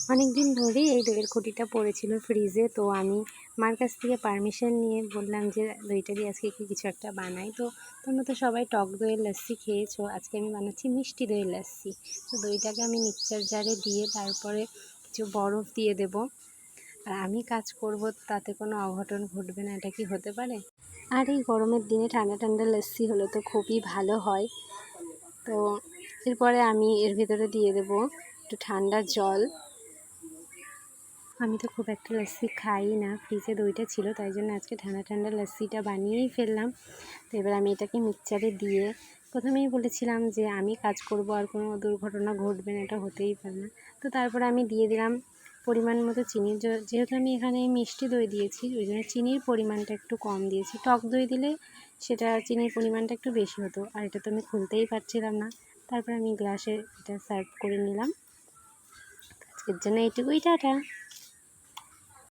অনেক দিন ধরেই এই দইয়ের খুঁটিটা পড়েছিল ফ্রিজে, তো আমি মার কাছ থেকে পারমিশন নিয়ে বললাম যে দইটা দিয়ে আজকে কিছু একটা বানাই। তো তোমরা তো সবাই টক দইয়ের লস্যি খেয়েছো, আজকে আমি বানাচ্ছি মিষ্টি দইয়ের লস্যি। তো দইটাকে আমি মিক্সচার জারে দিয়ে তারপরে কিছু বরফ দিয়ে দেব। আর আমি কাজ করব, তাতে কোনো অঘটন ঘটবে না, এটা কি হতে পারে? আর এই গরমের দিনে ঠান্ডা ঠান্ডা লস্যি হলে তো খুবই ভালো হয়। তো এরপরে আমি এর ভিতরে দিয়ে দেব একটু ঠান্ডা জল। আমি তো খুব একটা লস্যি খাই না, ফ্রিজে দইটা ছিল তাই জন্য আজকে ঠান্ডা ঠান্ডা লস্যিটা বানিয়েই ফেললাম। তো এবার আমি এটাকে মিক্সচারে দিয়ে, প্রথমেই বলেছিলাম যে আমি কাজ করব আর কোনো দুর্ঘটনা ঘটবে না, এটা হতেই পারে না। তো তারপরে আমি দিয়ে দিলাম পরিমাণ মতো চিনি। যেহেতু আমি এখানে মিষ্টি দই দিয়েছি, ওই জন্য চিনির পরিমাণটা একটু কম দিয়েছি। টক দই দিলে সেটা চিনির পরিমাণটা একটু বেশি হতো, আর এটা তো আমি খুলতেই পারছিলাম না। তারপর আমি গ্লাসে এটা সার্ভ করে নিলাম। আজকের জন্য এইটুকুই, টাটা।